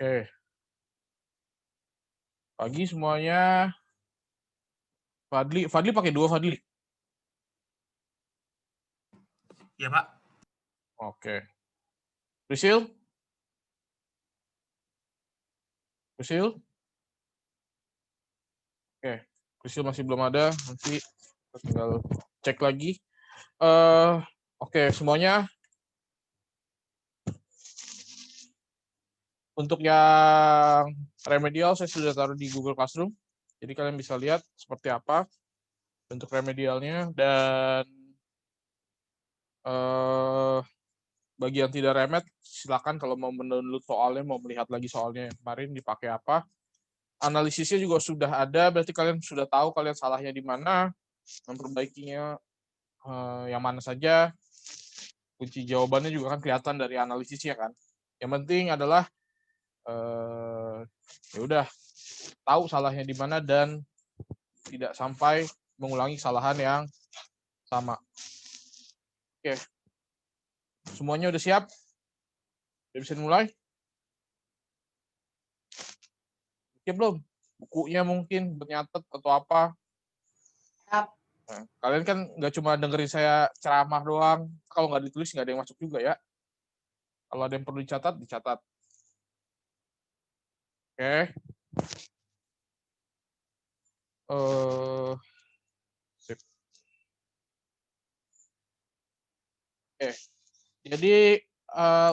Oke. Pagi semuanya. Fadli pakai 2 Fadli. Iya, Pak. Oke. Prisil? Prisil? Oke. Prisil masih belum ada. Nanti kita tinggal cek lagi. Oke, semuanya. Untuk yang remedial saya sudah taruh di Google Classroom. Jadi kalian bisa lihat seperti apa bentuk remedialnya, dan bagi yang tidak remed silakan kalau mau mendownload soalnya, mau melihat lagi soalnya yang kemarin dipakai apa. Analisisnya juga sudah ada, berarti kalian sudah tahu kalian salahnya di mana, memperbaikinya yang mana saja. Kunci jawabannya juga kan kelihatan dari analisisnya kan. Yang penting adalah ya udah tahu salahnya di mana dan tidak sampai mengulangi kesalahan yang sama. Oke. Semuanya udah siap? Udah bisa mulai? Oke belum? Bukunya mungkin bernyatet atau apa? Siap. Nah, kalian kan nggak cuma dengerin saya ceramah doang. Kalau nggak ditulis nggak ada yang masuk juga ya. Kalau ada yang perlu dicatat, dicatat. Oke. Sip. Oke. Jadi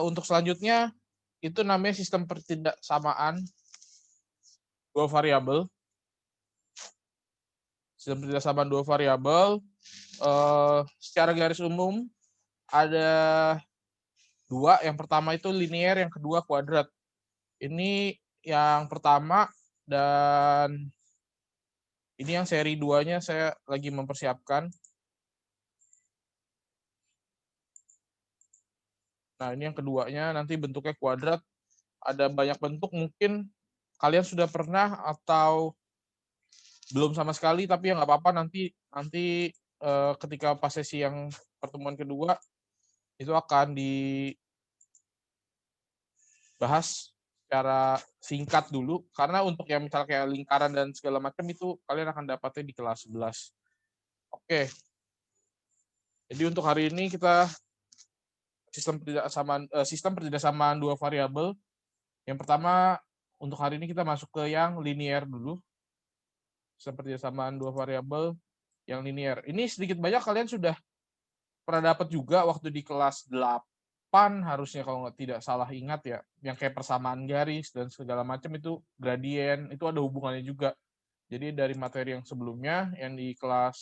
untuk selanjutnya itu namanya sistem pertidaksamaan dua variabel. Sistem pertidaksamaan dua variabel secara garis umum ada dua. Yang pertama itu linear, yang kedua kuadrat. Ini yang pertama, dan ini yang seri 2-nya saya lagi mempersiapkan. Nah, ini yang keduanya, nanti bentuknya kuadrat. Ada banyak bentuk, mungkin kalian sudah pernah atau belum sama sekali, tapi ya nggak apa-apa, nanti ketika pas sesi yang pertemuan kedua, itu akan dibahas secara singkat dulu, karena untuk yang misalnya kayak lingkaran dan segala macam itu kalian akan dapatnya di kelas 11. Oke. Jadi untuk hari ini kita sistem pertidaksamaan dua variabel. Yang pertama untuk hari ini kita masuk ke yang linear dulu. Sistem pertidaksamaan dua variabel yang linear. Ini sedikit banyak kalian sudah pernah dapat juga waktu di kelas 8 harusnya, kalau tidak salah ingat ya. Yang kayak persamaan garis dan segala macam itu gradien, itu ada hubungannya juga. Jadi dari materi yang sebelumnya yang di kelas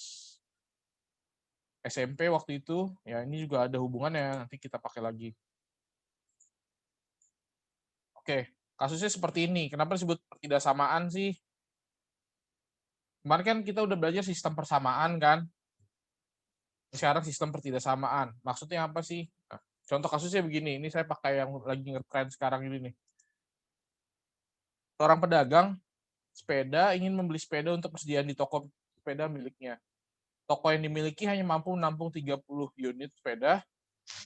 SMP waktu itu, ya ini juga ada hubungannya, nanti kita pakai lagi. Oke, kasusnya seperti ini. Kenapa disebut pertidaksamaan sih? Kemarin kan kita udah belajar sistem persamaan kan? Sekarang sistem pertidaksamaan. Maksudnya apa sih? Nah, contoh kasusnya begini. Ini saya pakai yang lagi ngetrend sekarang ini nih. Seorang pedagang sepeda ingin membeli sepeda untuk persediaan di toko sepeda miliknya. Toko yang dimiliki hanya mampu menampung 30 unit sepeda.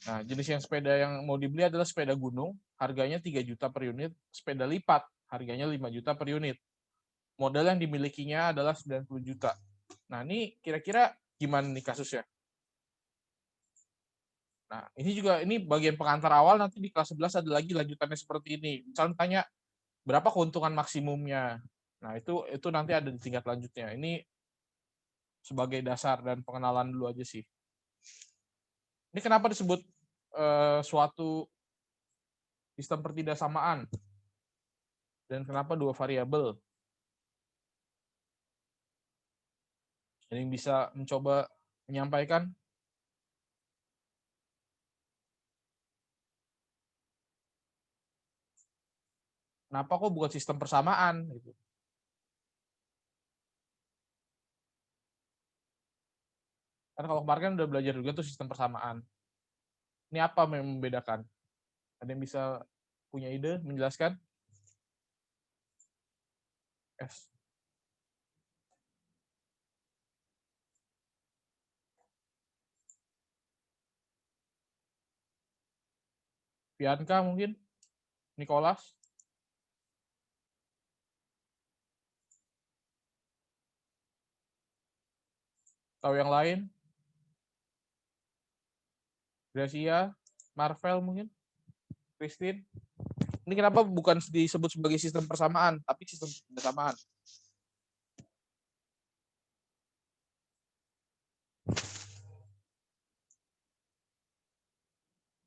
Nah, jenis yang sepeda yang mau dibeli adalah sepeda gunung, harganya 3 juta per unit, sepeda lipat, harganya 5 juta per unit. Modal yang dimilikinya adalah 90 juta. Nah, ini kira-kira gimana nih kasusnya? Nah, ini bagian pengantar awal, nanti di kelas 11 ada lagi lanjutannya seperti ini. Misalnya tanya, berapa keuntungan maksimumnya? Nah, itu nanti ada di tingkat lanjutnya. Ini sebagai dasar dan pengenalan dulu aja sih. Ini kenapa disebut suatu sistem pertidaksamaan? Dan kenapa dua variabel? Ada yang bisa mencoba menyampaikan? Kenapa kok bukan sistem persamaan? Gitu. Karena kalau kemarin kan udah belajar juga tuh sistem persamaan. Ini apa yang membedakan? Ada yang bisa punya ide, menjelaskan? Yes. Bianca mungkin? Nicholas? Tahu yang lain? Gracia, Marvel mungkin, Christine. Ini kenapa bukan disebut sebagai sistem persamaan, tapi sistem persamaan?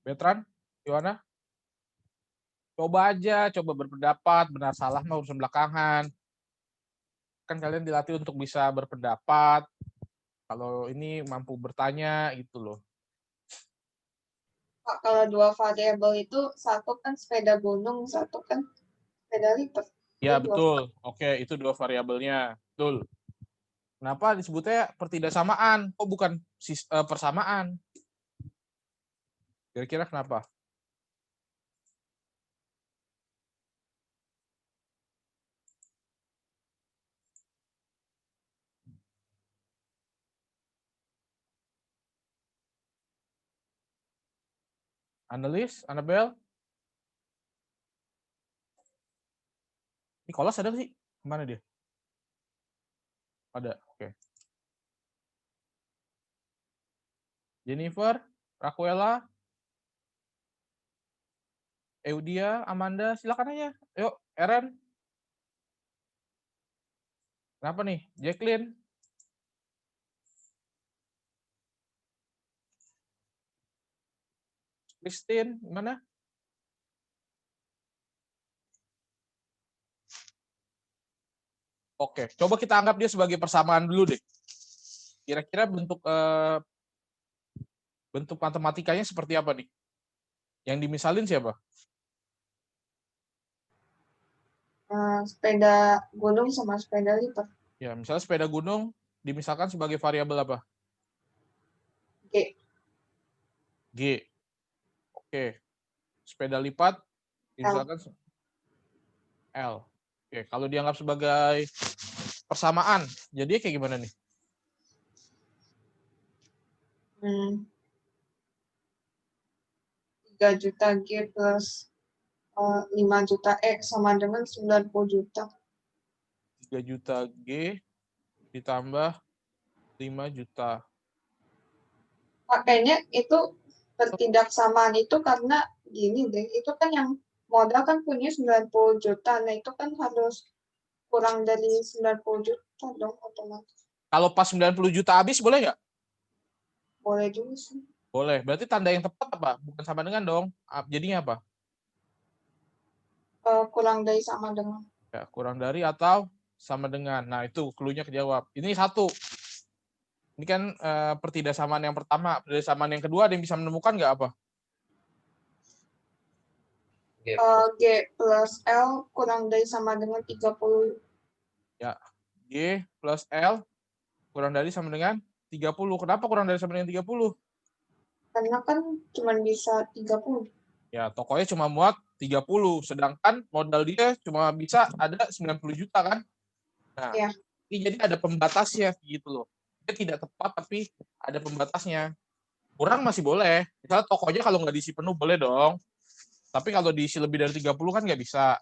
Betran, gimana? Coba aja, coba berpendapat, benar salah mah urusan belakangan. Kan kalian dilatih untuk bisa berpendapat. Kalau ini mampu bertanya gitu loh. Pak, kalau dua variabel itu satu kan sepeda gunung, satu kan sepeda lipat. Ya, betul. Oke, itu dua variabelnya. Betul. Kenapa disebutnya pertidaksamaan? Kok bukan persamaan? Kira-kira kenapa? Analis, Annabel? Nicholas ada sih? Kemana dia? Ada, oke. Jennifer, Raquela, Eudia, Amanda, silakan aja. Yuk, Eren. Kenapa nih? Jacqueline? Christine, gimana? Oke, coba kita anggap dia sebagai persamaan dulu deh. Kira-kira bentuk matematikanya seperti apa nih? Yang dimisalin siapa? Sepeda gunung sama sepeda lipat. Ya, misalnya sepeda gunung dimisalkan sebagai variabel apa? G. G. Oke. Sepeda lipat dimisalkan L. Oke, kalau dianggap sebagai persamaan, jadi kayak gimana nih? 3 juta G plus 5 juta X sama dengan 90 juta. 3 juta G ditambah 5 juta. Kayaknya itu pertidaksamaan itu karena gini deh, itu kan yang modal kan punya 90 juta, nah itu kan harus kurang dari 90 juta dong otomatis. Kalau pas 90 juta habis boleh nggak? Boleh juga sih. Boleh. Berarti tanda yang tepat apa? Bukan sama dengan dong. Jadinya apa? Kurang dari sama dengan. Ya, kurang dari atau sama dengan. Nah, itu clue-nya kejawab. Ini satu. Ini kan pertidaksamaan yang pertama. Pertidaksamaan yang kedua, ada yang bisa menemukan nggak apa? G plus L kurang dari sama dengan 30. Ya, G plus L kurang dari sama dengan 30. Kenapa kurang dari sama dengan 30? Karena kan cuma bisa 30. Ya, tokonya cuma muat 30, sedangkan modal dia cuma bisa ada 90 juta kan? Nah, Ya. ini jadi ada pembatasnya gitu loh. Dia tidak tepat tapi ada pembatasnya. Kurang masih boleh. Misalnya tokonya kalau nggak diisi penuh boleh dong. Tapi kalau diisi lebih dari 30 kan nggak bisa.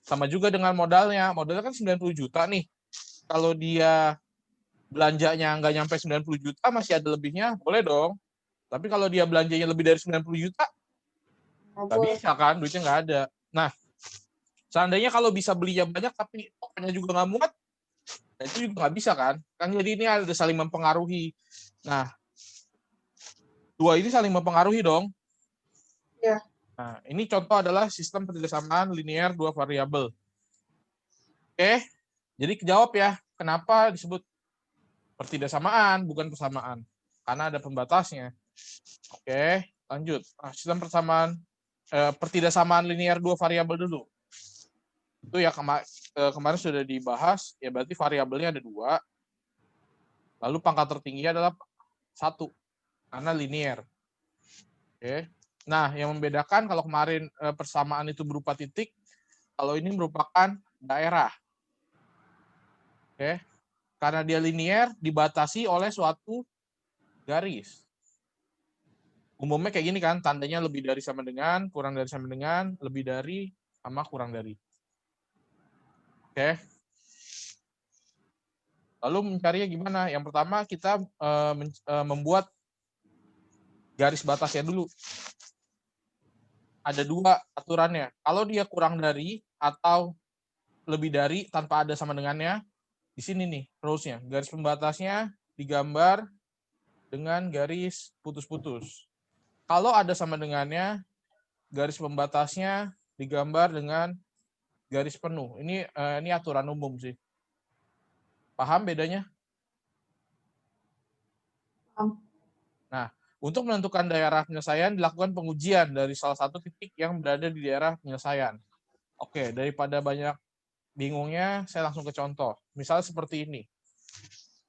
Sama juga dengan modalnya. Modalnya kan 90 juta nih. Kalau dia belanjanya nggak nyampe 90 juta, masih ada lebihnya, boleh dong. Tapi kalau dia belanjanya lebih dari 90 juta, nggak bisa kan, duitnya nggak ada. Nah, seandainya kalau bisa belinya banyak tapi tokonya juga nggak muat, nah itu juga nggak bisa kan. Kan jadi ini ada saling mempengaruhi. Nah, dua ini saling mempengaruhi dong. Ya. Nah, ini contoh adalah sistem pertidaksamaan linear dua variabel. Oke, jadi kejawab ya, kenapa disebut pertidaksamaan bukan persamaan? Karena ada pembatasnya. Oke, lanjut. Nah, sistem pertidaksamaan linear dua variabel dulu. Itu ya kemarin sudah dibahas, ya berarti variabelnya ada dua. Lalu pangkat tertinggi adalah 1, karena linear. Oke. Nah, yang membedakan kalau kemarin persamaan itu berupa titik, kalau ini merupakan daerah. Oke. Karena dia linear, dibatasi oleh suatu garis. Umumnya kayak gini kan, tandanya lebih dari sama dengan, kurang dari sama dengan, lebih dari, sama kurang dari. Oke. Lalu mencarinya gimana? Yang pertama kita membuat garis batasnya dulu. Ada dua aturannya. Kalau dia kurang dari atau lebih dari tanpa ada sama dengannya, di sini nih rules-nya. Garis pembatasnya digambar dengan garis putus-putus. Kalau ada sama dengannya, garis pembatasnya digambar dengan garis penuh. Ini aturan umum sih. Paham bedanya? Paham. Nah, untuk menentukan daerah penyelesaian dilakukan pengujian dari salah satu titik yang berada di daerah penyelesaian. Oke, daripada banyak bingungnya, saya langsung ke contoh. Misalnya seperti ini.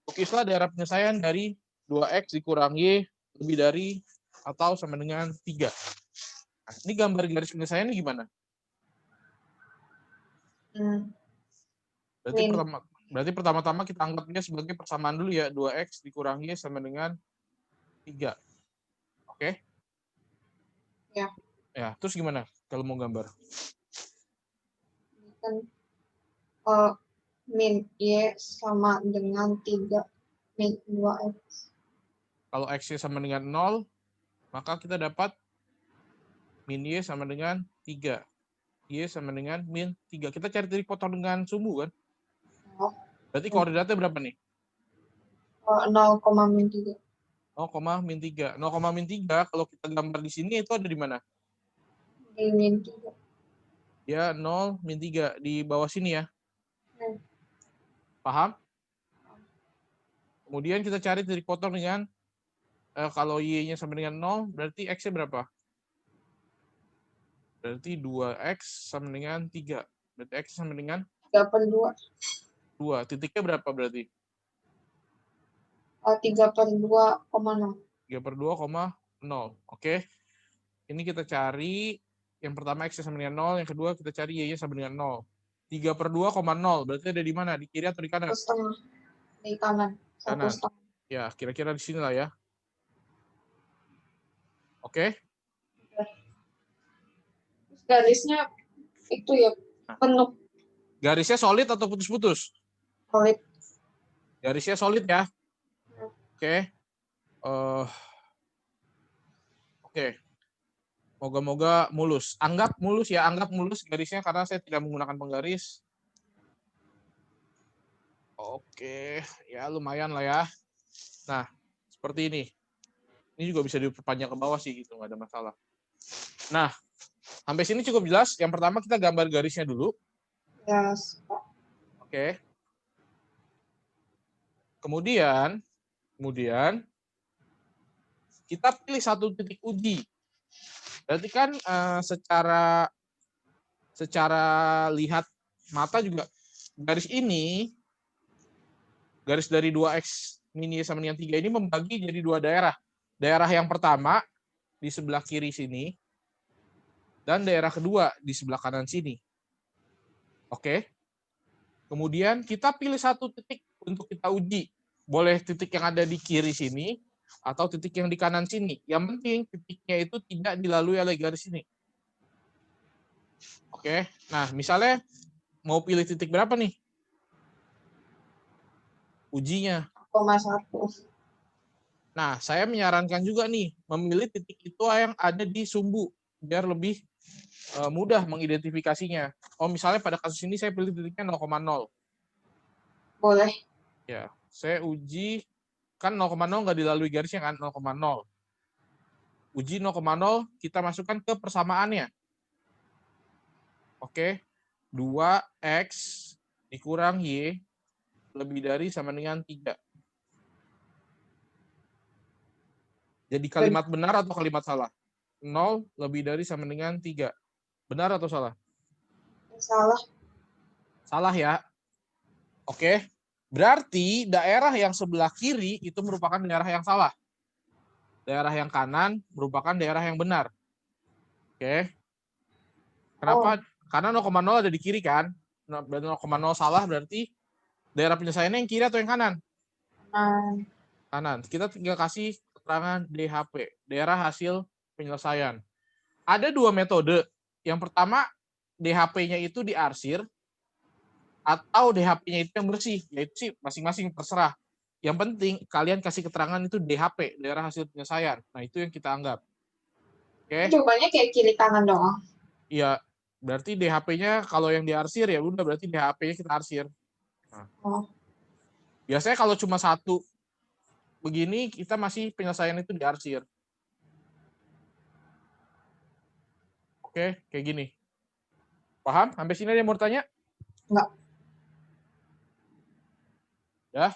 Lukislah daerah penyelesaian dari 2x dikurang y lebih dari atau sama dengan 3. Nah, ini gambar garis penyelesaiannya gimana? Berarti pertama-tama kita anggapnya sebagai persamaan dulu ya. 2x dikurang y sama dengan 3. Oke? Ya. Ya, terus gimana kalau mau gambar? Kan min y sama dengan 3 min 2x. Kalau x sama dengan 0, maka kita dapat min y sama dengan 3. Y sama dengan min 3. Kita cari titik potong dengan sumbu kan? Oh. Berarti koordinatnya berapa nih? 0, min 3. 0, min 3. 0, min 3 kalau kita gambar di sini itu ada di mana? Di min 3. Ya, 0, min 3. Di bawah sini ya. Paham? Kemudian kita cari titik potong dengan, kalau y-nya sama dengan 0, berarti x-nya berapa? Berarti 2x sama dengan 3. Berarti x sama dengan 3/2. 2. Titiknya berapa berarti? 3/2,0. 3/2,0. Oke. Ini kita cari, yang pertama x sama dengan 0, yang kedua kita cari y-nya sama dengan 0. 3/2,0, berarti ada di mana? Di kiri atau di kanan? 1,5. Di kanan. 1,5. Ya, kira-kira di sini lah ya. Oke. Garisnya itu ya penuh. Garisnya solid atau putus-putus? Solid. Garisnya solid ya. Oke. Oke. Moga-moga mulus. Anggap mulus ya, anggap mulus garisnya karena saya tidak menggunakan penggaris. Oke, ya lumayan lah ya. Nah, seperti ini. Ini juga bisa diperpanjang ke bawah sih, gitu, nggak ada masalah. Nah, sampai sini cukup jelas. Yang pertama kita gambar garisnya dulu. Yes. Oke. Kemudian kita pilih satu titik uji. Berarti kan secara lihat mata juga garis ini, garis dari 2x min y sama dengan 3 ini membagi jadi dua daerah. Daerah yang pertama di sebelah kiri sini dan daerah kedua di sebelah kanan sini. Oke. Kemudian kita pilih satu titik untuk kita uji. Boleh titik yang ada di kiri sini atau titik yang di kanan sini. Yang penting titiknya itu tidak dilalui oleh garis ini. Oke. Nah, misalnya mau pilih titik berapa nih? Ujinya. 1,1. Nah, saya menyarankan juga nih, memilih titik itu yang ada di sumbu, biar lebih mudah mengidentifikasinya. Oh, misalnya pada kasus ini saya pilih titiknya 0,0. Boleh. Ya, saya uji, kan 0,0 nggak dilalui garisnya kan, 0,0. Uji 0,0, kita masukkan ke persamaannya. Oke, 2x dikurang y lebih dari sama dengan 3. Jadi kalimat benar atau kalimat salah? 0 lebih dari sama dengan 3. Benar atau salah? Salah. Salah ya. Oke. Berarti daerah yang sebelah kiri itu merupakan daerah yang salah. Daerah yang kanan merupakan daerah yang benar. Oke. Kenapa? Karena 0,0 ada di kiri kan? 0,0 salah berarti daerah penyelesaiannya yang kiri atau yang kanan? Kanan. Kita tinggal kasih keterangan DHP, daerah hasil penyelesaian. Ada dua metode. Yang pertama, DHP-nya itu diarsir atau DHP-nya itu yang bersih, yaitu sih masing-masing terserah. Yang penting kalian kasih keterangan itu DHP, daerah hasil penyelesaian. Nah, itu yang kita anggap. Oke? Jawabannya kayak kiri kanan doang. Iya, berarti DHP-nya kalau yang diarsir ya udah berarti DHP-nya kita arsir. Nah, Oh, biasanya kalau cuma satu begini kita masih penyelesaian itu diarsir. Oke, kayak gini. Paham? Sampai sini ada yang mau tanya? enggak. Ya.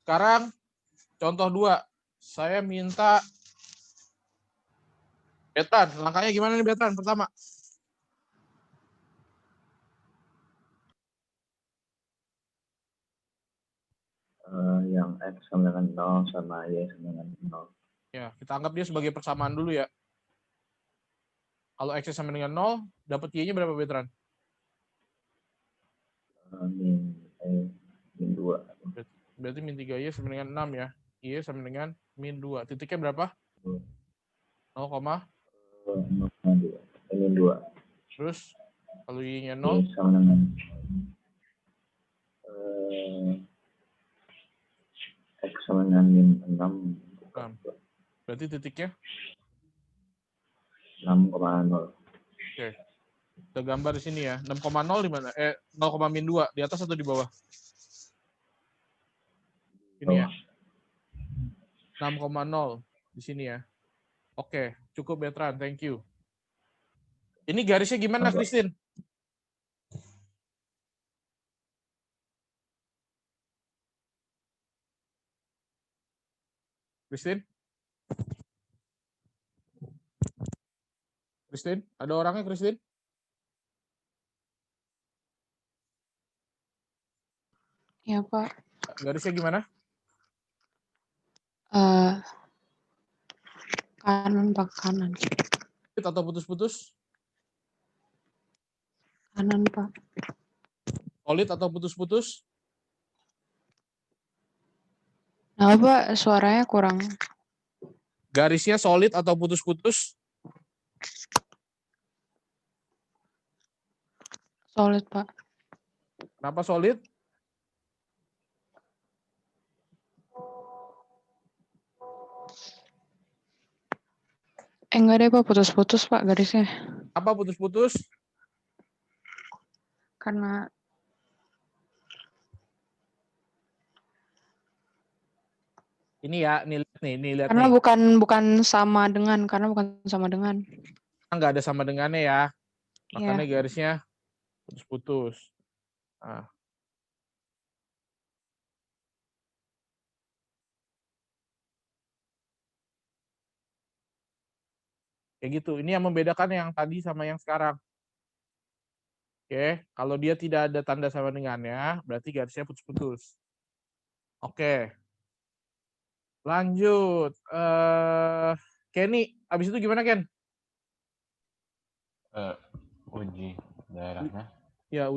Sekarang contoh 2. Saya minta Betan. Langkahnya gimana nih Betan? Pertama. Yang X sama dengan 0 sama Y sama dengan 0. Ya, kita anggap dia sebagai persamaan dulu ya. Kalau X sama dengan 0, dapat Y-nya berapa Betran? Min 2. Berarti min 3Y sama dengan 6 ya. Y sama dengan min 2. Titiknya berapa? 0, 0,2. Min 2. terus kalau Y-nya 0, Y sama dengan X sama dengan min 6. berarti titiknya 6,0. Oke. Kita gambar di sini ya. 6,0 di mana? 0,-2 di atas atau di bawah? Ini ya. 6,0 di sini ya. Oke, cukup Betran, thank you. Ini garisnya gimana, Christine? Christine? Christine? Ada orangnya, Christine? Ya, Pak. Garisnya gimana? Kanan, Pak. Kanan. Atau putus-putus? Kanan, Pak. Solid atau putus-putus? Nah, Pak, suaranya kurang. Garisnya solid atau putus-putus? Solid, Pak. Kenapa solid? Enggak deh, Pak. Putus-putus, Pak, garisnya. Apa putus-putus? Karena Ini ya, nih lihat karena nih. bukan sama dengan, karena bukan sama dengan. Nggak ada sama dengannya ya. Makanya Iya. garisnya putus-putus. Nah. Kayak gitu. Ini yang membedakan yang tadi sama yang sekarang. Oke, kalau dia tidak ada tanda sama dengannya, berarti garisnya putus-putus. Oke. Lanjut. Kenny, abis itu gimana Ken? Uji daerahnya Ya,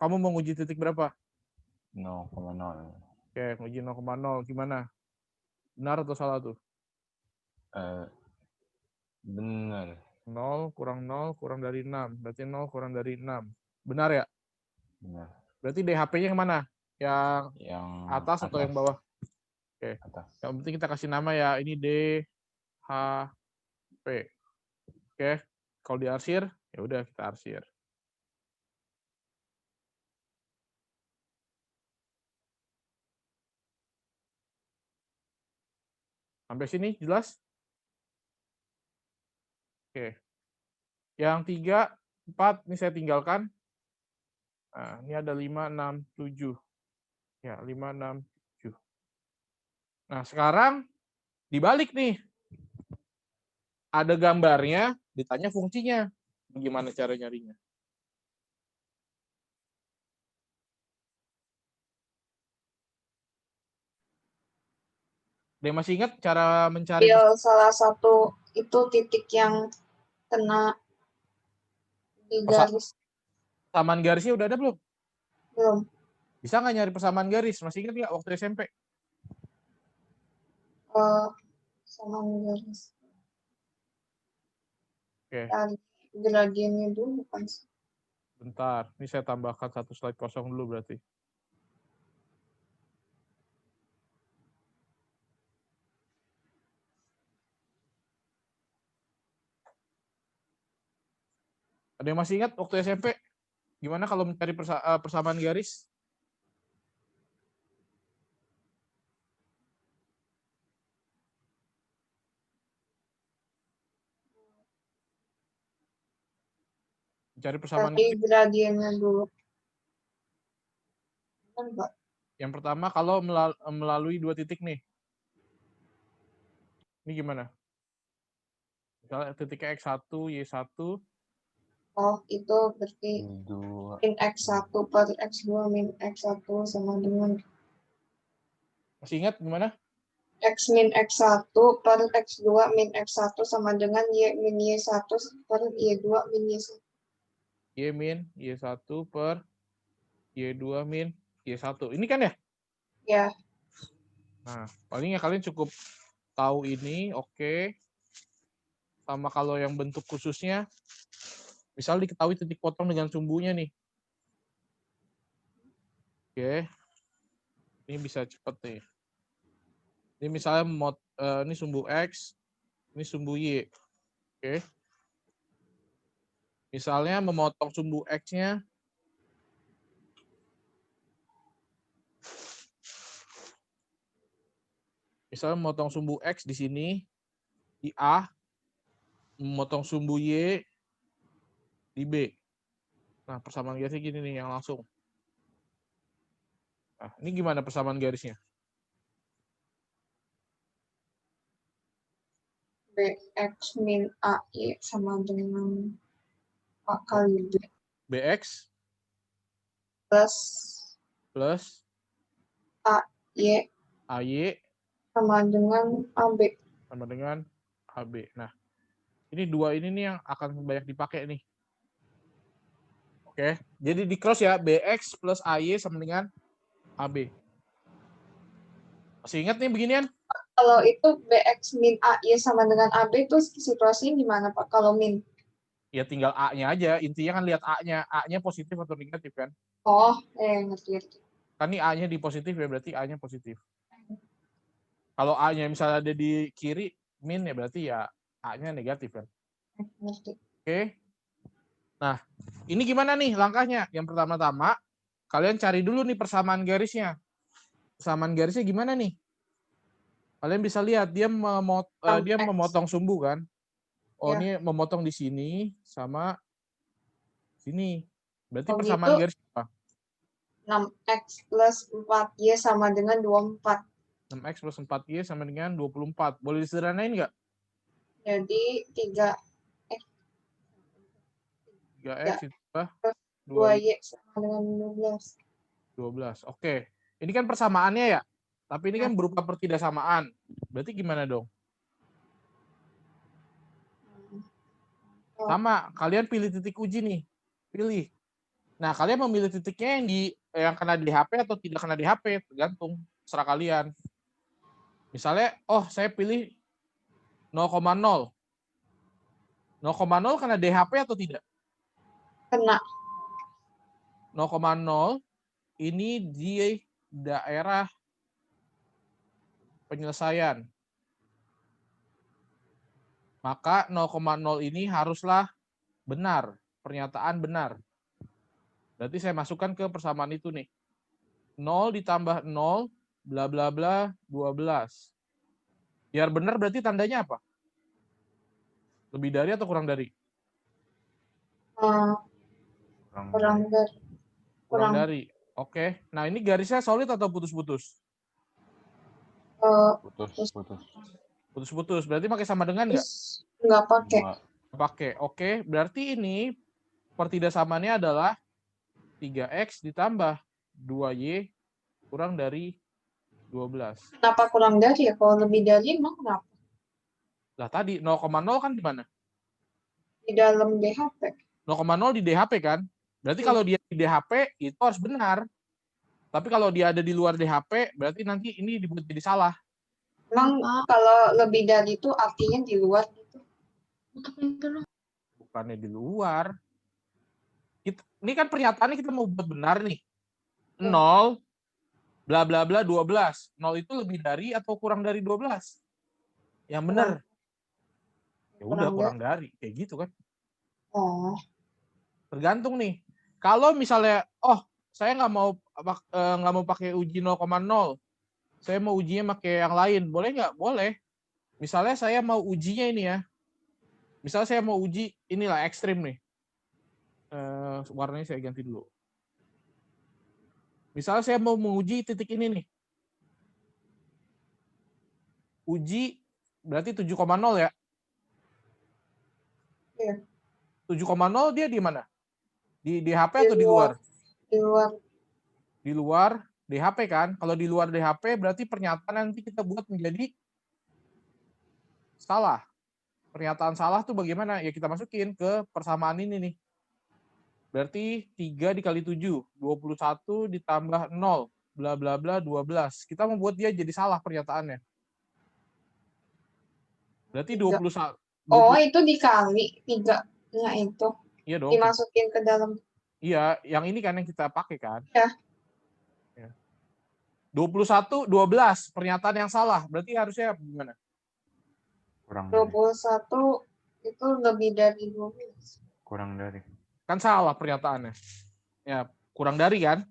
kamu mau uji titik berapa? 0,0. Oke, uji 0,0 gimana? Benar atau salah tuh? Benar. 0 kurang dari 6. Berarti 0 kurang dari 6. Benar ya? Benar. Berarti DHP-nya yang mana? Yang atas atau yang bawah? Oke. Atas. Yang penting kita kasih nama ya. Ini DHP. Oke. Kalau diarsir, ya udah kita arsir. Sampai sini jelas? Oke. Yang 3, 4, ini saya tinggalkan. Nah, ini ada 5, 6, 7. Ya, 5, 6, 7. Nah, sekarang dibalik nih. Ada gambarnya, ditanya fungsinya. Bagaimana cara nyarinya? Dia masih ingat cara mencari Salah satu itu titik yang kena di garis. persamaan garisnya udah ada belum? Belum. Bisa nggak nyari persamaan garis? Masih ingat nggak waktu SMP? Persamaan garis. Oke. Dan gradiennya dulu bukan sih. Bentar, ini saya tambahkan satu slide kosong dulu berarti. Ada yang masih ingat waktu SMP? Gimana kalau mencari persamaan garis? Mencari persamaan Dari garis. gradiennya dulu. Kan, Pak? Yang pertama kalau melalui dua titik nih. Ini gimana? Misalnya titiknya X1, Y1. Oh, itu berarti Dua. min X1 per X2 min X1 sama dengan Masih ingat gimana? X min X1 per X2 min X1 sama dengan Y min Y1 per Y2 min Y1. Y min Y1 per Y2 min Y1. Ini kan ya? Ya, Nah, palingnya kalian cukup tahu ini, oke. Sama kalau yang bentuk khususnya, misal diketahui titik potong dengan sumbunya nih. Oke. Ini bisa cepet nih. Ini misalnya ini sumbu X, ini sumbu Y. Oke. Misalnya memotong sumbu X-nya. Misalnya memotong sumbu X di sini, di A, memotong sumbu Y di B. Nah, persamaan garisnya gini nih yang langsung. Nah, ini gimana persamaan garisnya? BX min AY sama dengan A kali B BX plus plus Y AY sama dengan AB. sama dengan AB. Nah, ini dua ini nih yang akan banyak dipakai nih. Oke, jadi di cross ya, BX plus AY sama dengan AB. Masih ingat nih beginian? Kalau itu BX min AY sama dengan AB itu situasinya gimana, Pak? Kalau min? Ya tinggal A-nya aja, intinya kan lihat A-nya. A-nya positif atau negatif kan? Oh, ngerti. Kan ini A-nya di positif ya, berarti A-nya positif. Kalau A-nya misalnya ada di kiri, min ya berarti ya A-nya negatif kan? Ngerti. Oke. Nah, ini gimana nih langkahnya? Yang pertama-tama, kalian cari dulu nih persamaan garisnya. Persamaan garisnya gimana nih? Kalian bisa lihat dia memotong sumbu kan? Oh, Ya. ini memotong di sini sama sini. Berarti Oh, persamaan gitu. garis apa? 6X plus 4Y sama dengan 24. 6X plus 4Y sama dengan 24. Boleh disederhanain nggak? Jadi 3X 3X ditambah 2Y sama dengan 12. 12. Oke. Ini kan persamaannya ya. Tapi ini Ya. kan berupa pertidaksamaan. Berarti gimana dong? Oh, Sama, kalian pilih titik uji nih. Pilih. Nah, kalian memilih titiknya yang kena di HP atau tidak kena di HP, tergantung, serah kalian. Misalnya, oh saya pilih 0,0. 0,0 kena DHP atau tidak? kena. 0,0 ini di daerah penyelesaian. Maka 0,0 ini haruslah benar, pernyataan benar. Berarti saya masukkan ke persamaan itu nih. 0 ditambah 0, bla bla bla, 12. Biar benar berarti tandanya apa? Lebih dari atau kurang dari? Kurang dari. Oke. Nah, ini garisnya solid atau putus-putus? Putus-putus. Berarti pakai sama dengan nggak? Nggak pakai. Pakai. Oke. Berarti ini pertidaksamaannya adalah 3X ditambah 2Y kurang dari 12. Kenapa kurang dari ya? Kalau lebih dari emang kenapa? Lah tadi 0,0 kan di mana? Di dalam DHP. 0,0 di DHP kan? Berarti kalau dia di DHP itu harus benar. Tapi kalau dia ada di luar DHP, berarti nanti ini dibuat jadi salah. Emang kalau lebih dari itu artinya di luar gitu. Bukannya di luar. Ini kan pernyataannya kita mau buat benar nih. 0 bla bla bla 12. 0 itu lebih dari atau kurang dari 12? Yang benar. Ya udah kurang dari. Kayak gitu kan. Oh, Tergantung nih. Kalau misalnya, saya nggak mau pakai uji 0,0. Saya mau ujinya pakai yang lain. Boleh nggak? Boleh. Misalnya saya mau ujinya ini ya. Misalnya saya mau uji inilah ekstrim nih. Warnanya saya ganti dulu. Misalnya saya mau menguji titik ini nih. Uji berarti 7,0 ya. iya. 7,0 dia di mana? Di HP Di atau di luar? Di luar. Di luar DHP kan. Kalau di luar DHP berarti pernyataan nanti kita buat menjadi salah. Pernyataan salah tuh bagaimana? Ya kita masukin ke persamaan ini nih. Berarti 3 dikali 7, 21 ditambah 0, bla bla bla 12. Kita membuat dia jadi salah pernyataannya. Berarti 21. Oh, itu dikali 3-nya itu. Iya dong. Dimasukin ke dalam. Iya, yang ini kan yang kita pakai kan. Ya. 21, 12. Pernyataan yang salah. Berarti harusnya gimana? Kurang dari. 21 itu lebih dari 12. Kurang dari. Kan salah pernyataannya. Ya, kurang dari kan?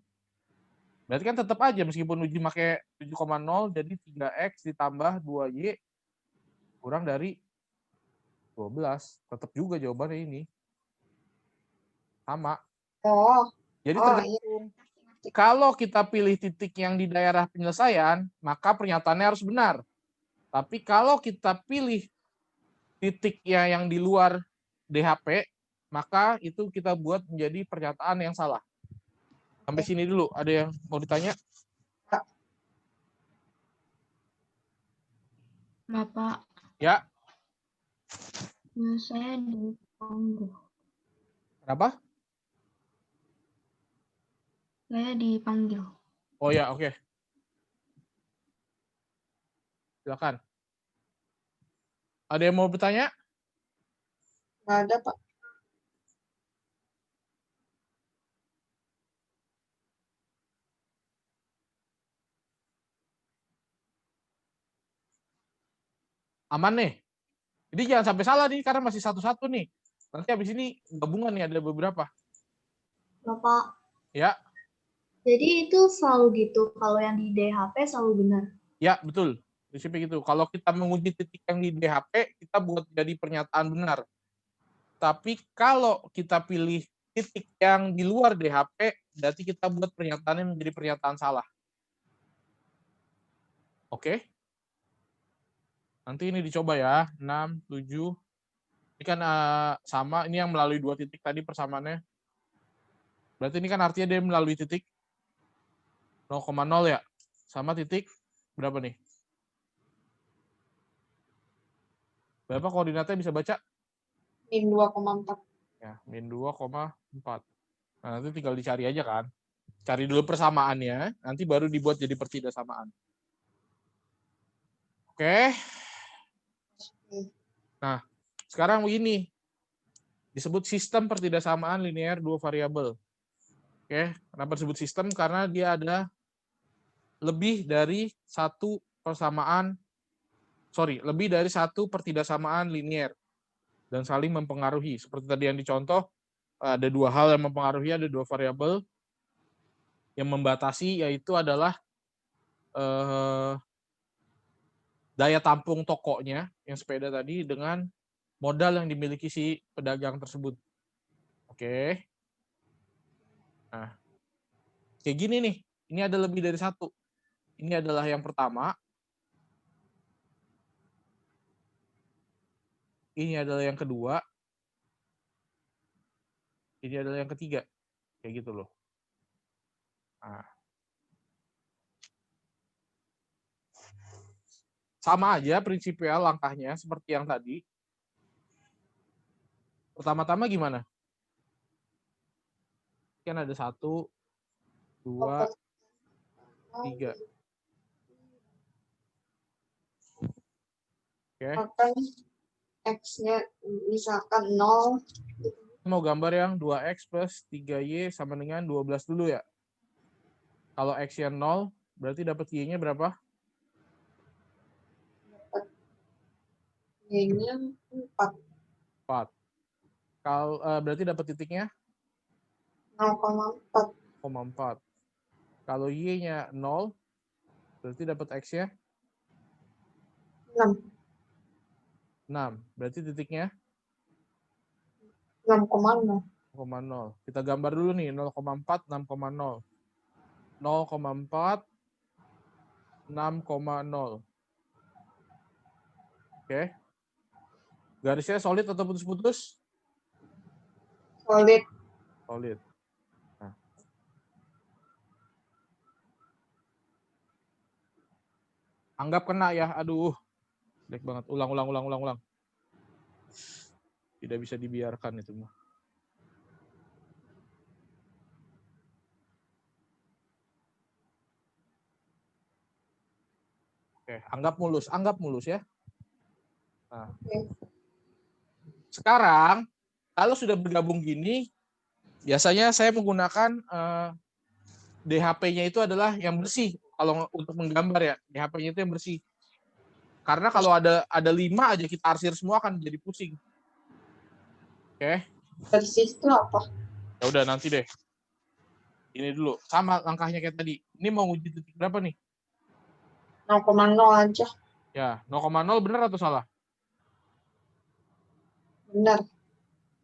Berarti kan tetap aja meskipun uji pakai 7,0 jadi 3x ditambah 2y kurang dari 12. Tetap juga jawabannya ini. Sama. Oh, Jadi iya. tergantung. Kalau kita pilih titik yang di daerah penyelesaian, maka pernyataannya harus benar. Tapi kalau kita pilih titik yang di luar DHP, maka itu kita buat menjadi pernyataan yang salah. Sampai sini dulu. Ada yang mau ditanya? Bapak, Ya. saya dipanggil. Kenapa? Saya dipanggil. Oh ya, oke. Silakan. Ada yang mau bertanya? Nggak ada, Pak. Aman nih. Jadi jangan sampai salah nih, karena masih satu-satu nih. Nanti habis ini gabungan nih, ada beberapa. Bapak, Ya, jadi itu selalu gitu. Kalau yang di DHP selalu benar. ya betul. Prinsipnya gitu. Kalau kita menguji titik yang di DHP, kita buat jadi pernyataan benar. Tapi kalau kita pilih titik yang di luar DHP, berarti kita buat pernyataannya menjadi pernyataan salah. Oke? Nanti ini dicoba ya. 6, 7. Ini kan sama. Ini yang melalui 2 titik tadi persamaannya. Berarti ini kan artinya dia melalui titik 0,0 ya. Sama titik berapa nih? Berapa koordinatnya bisa baca? Min 2,4. Ya, min 2,4. Nah, nanti tinggal dicari aja kan. Cari dulu persamaannya, nanti baru dibuat jadi pertidaksamaan. Oke. Nah, sekarang begini. Disebut sistem pertidaksamaan linear 2 variabel. Oke, kenapa disebut sistem? Karena dia ada lebih dari satu pertidaksamaan linear dan saling mempengaruhi. Seperti tadi yang dicontoh, ada 2 hal yang mempengaruhi, ada 2 variabel yang membatasi, yaitu adalah daya tampung tokonya yang sepeda tadi dengan modal yang dimiliki si pedagang tersebut. Oke. Nah, kayak gini nih. Ini ada lebih dari satu. Ini adalah yang pertama. Ini adalah yang kedua. Ini adalah yang ketiga. Kayak gitu loh. Nah. Sama aja prinsipnya langkahnya seperti yang tadi. Pertama-tama gimana? Kan ada 1, 2, 3. Oke. Akan X-nya misalkan 0. Mau gambar yang 2x plus 3y sama dengan 12 dulu ya. Kalau x-nya 0, berarti dapat y-nya berapa? Y-nya 4, 4. Kalau berarti dapat titiknya 0,4, 0,4. Kalau y-nya 0, berarti dapat x-nya 6, 6. Berarti titiknya 6,0. 0,0. Kita gambar dulu nih, 0,4, 6,0. 0,4, 6,0. Oke. Garisnya solid atau putus-putus? Solid. Solid. Nah. Anggap kena ya. Aduh. Jelek banget. Ulang. Tidak bisa dibiarkan itu mah. Oke, anggap mulus ya. Nah. Sekarang, kalau sudah bergabung gini, biasanya saya menggunakan DHP-nya itu adalah yang bersih. Kalau untuk menggambar ya, DHP-nya itu yang bersih. Karena kalau ada 5 aja kita arsir semua akan jadi pusing. Oke. Bersih itu apa? Ya udah nanti deh. Ini dulu. Sama langkahnya kayak tadi. Ini mau uji titik berapa nih? 0,0 aja. Ya, 0,0 benar atau salah? Benar.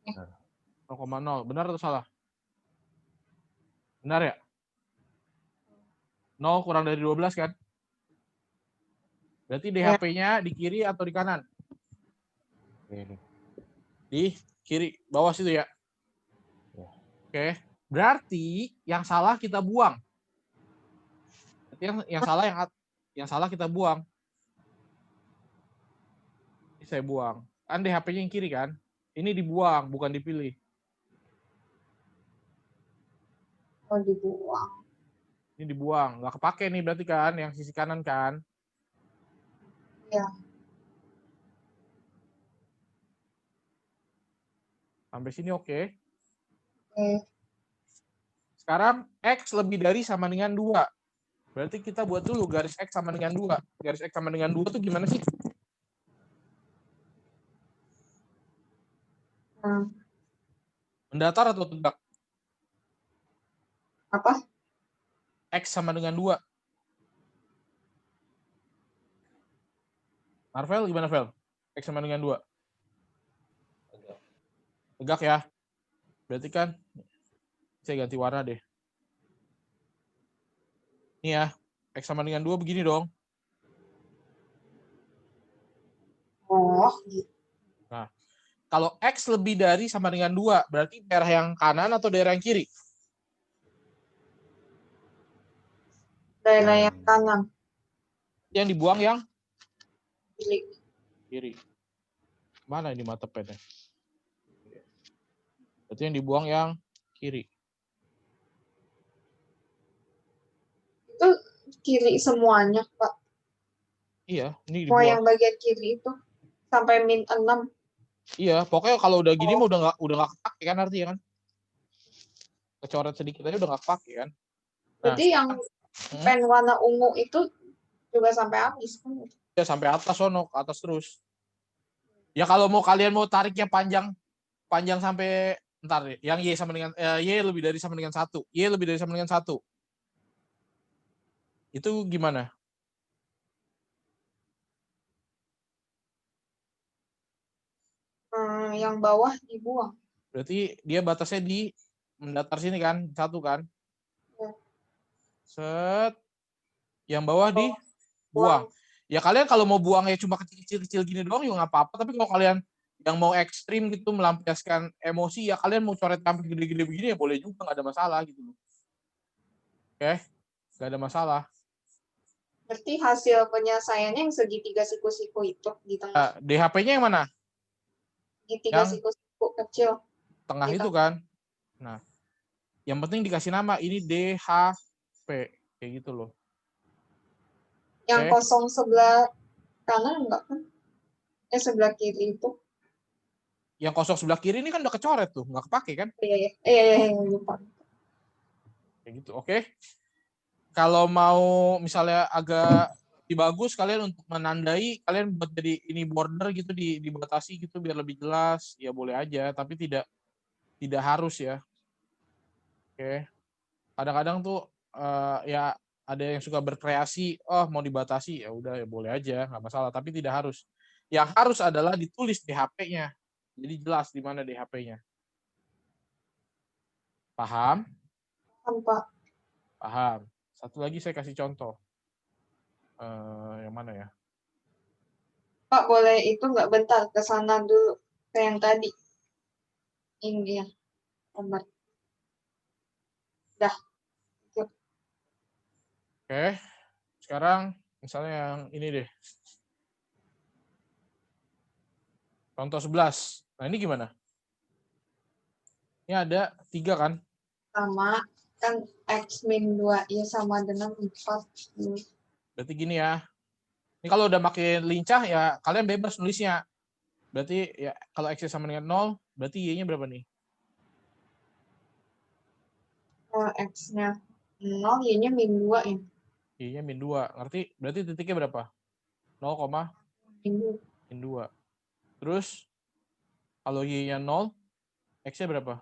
0,0 benar atau salah? Benar ya? 0 kurang dari 12 kan? Berarti DHP-nya di kiri atau di kanan? Kiri. Di kiri, bawah situ ya. Ya. Oke. Berarti yang salah kita buang. Berarti yang salah kita buang. Ini saya buang. Kan DHP-nya yang kiri kan? Ini dibuang, bukan dipilih. Oh, dibuang. Ini dibuang, nggak kepake nih berarti kan, yang sisi kanan kan? Ya. Sampai sini oke. Oke. Sekarang X lebih dari sama dengan 2. Berarti kita buat dulu garis X sama dengan 2. Garis X sama dengan 2 tuh gimana sih? Mendatar atau tegak? Apa? X sama dengan 2. Marvel gimana, Vel? X sama dengan 2. Tegak ya. Berarti kan saya ganti warna deh. Ini ya, X sama dengan 2 begini dong. Oh, gitu. Nah, kalau X lebih dari sama dengan 2, berarti daerah yang kanan atau daerah yang kiri? Daerah yang kanan. Yang dibuang yang kiri. Mana ini mata pennya? Berarti yang dibuang yang kiri. Itu kiri semuanya, Pak. Iya, ini Semua dibuang. yang bagian kiri itu sampai -6. Iya, pokoknya kalau udah gini mah udah nggak kepake kan artinya kan? Kecoret sedikit aja udah nggak kepake kan? Nah, Jadi yang pen warna ungu itu juga sampai habis kan? Ya sampai atas sono, ke atas terus. Ya kalau kalian mau tariknya panjang sampai ntar deh, yang Y sama dengan Y lebih dari sama dengan 1. Y lebih dari sama dengan 1. Itu gimana? Yang bawah dibuang. Berarti dia batasnya di mendatar sini kan, 1 kan? Ya. Set. Yang bawah dibuang. Ya kalian kalau mau buangnya cuma kecil-kecil gini doang ya nggak apa-apa. Tapi kalau kalian yang mau ekstrim gitu, melampiaskan emosi, ya kalian mau coret sampai gede-gede begini ya boleh juga, nggak ada masalah gitu loh. Oke, nggak ada masalah. Berarti hasil penyelesaiannya yang segitiga siku-siku itu di tengah. DHP-nya yang mana? Segitiga Yang siku-siku kecil. Tengah itu kan. Nah, yang penting dikasih nama, ini DHP. Kayak gitu loh. Yang kosong sebelah kanan enggak kan? Sebelah kiri itu. yang kosong sebelah kiri ini kan udah kecoret tuh, nggak kepake kan? Iya, lupa. Kayak gitu. Oke. Kalau mau misalnya agak lebih bagus, kalian untuk menandai, kalian buat jadi ini border gitu, dibatasi gitu biar lebih jelas, ya boleh aja, tapi tidak harus ya. Oke. Kadang-kadang tuh ya ada yang suka berkreasi, oh mau dibatasi, ya udah ya boleh aja, nggak masalah, tapi tidak harus. Yang harus adalah ditulis di HP-nya. Jadi jelas di mana di HP-nya. Paham? Tanpa. Paham. Satu lagi saya kasih contoh. Yang mana ya? Pak, boleh itu nggak bentar ke sana dulu ke yang tadi. Ini ya, Omar. Dah. Oke. Sekarang misalnya yang ini deh. Contoh 11. Nah, ini gimana? Ini ada 3 kan? Sama kan X min 2 ya sama dengan 4. Berarti gini ya. Ini kalau udah makin lincah ya kalian bebas nulisnya. Berarti ya kalau X sama dengan 0, berarti Y-nya berapa nih? X-nya 0, Y-nya min 2 ya. Y-nya min 2. Ngerti? Berarti titiknya berapa? 0, min 2. Terus kalau Y-nya 0, X-nya berapa?